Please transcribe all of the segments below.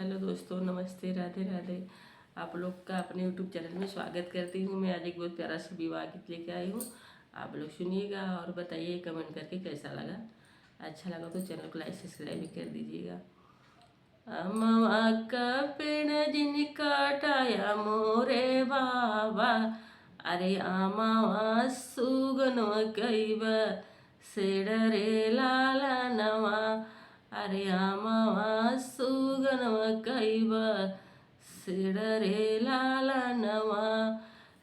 Hello दोस्तों, नमस्ते, राधे राधे। आप लोग का अपने यूट्यूब चैनल में स्वागत करती हूँ। मैं आज एक बहुत प्यारा सा विवाह गीत लेके आई हूँ। आप लोग सुनिएगा और बताइए कमेंट करके कैसा लगा। अच्छा लगा तो चैनल को लाइक सब्सक्राइब भी कर दीजिएगा। अमवा का पेड़ जिन काटाया मोरे बाबा, अरे अमवा सुगनव कैबा सेडरे लाला नवा, अरे अमवा सुगनव कैबा सेडरे लाला नवा।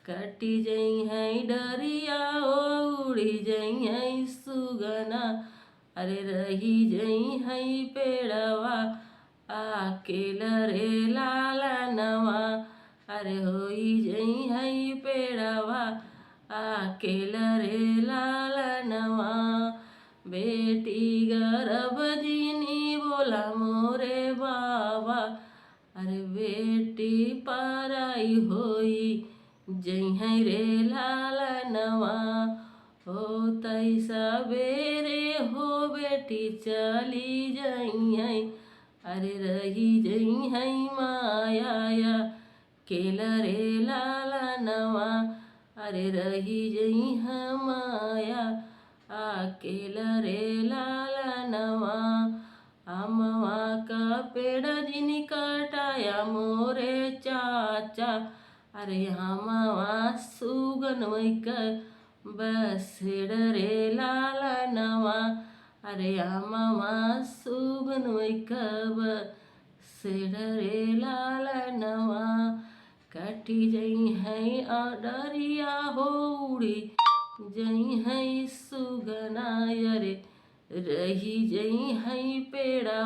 कटी जई है डरिया उड़ी जई है सुगना, अरे रही जई है पेड़वा अकेल रे लाला नवा, अरे होई जई है पेड़वा अकेल रे लाला नवा। बेटी गर्भ जिनी बोला मोरे बाबा, अरे बेटी पराई होई जई है रे लाला नवा। हो तई सवेरे हो बेटी चली जई है, अरे रही जई है माया केल रे लाला नवा, अरे रही जई है माया अकेल रे लाला नवा। अमवा का पेड़ जिन कटाया मोरे चाचा, अरे अमवा सुगन वैकर बसेड़ रे लाला नवा, अरे अमवा सुगन वैकब सेड़ रे लाला नवा। कटी जई है डरिया हो उड़ी जई है सुगना, अरे रही जई है पेड़ा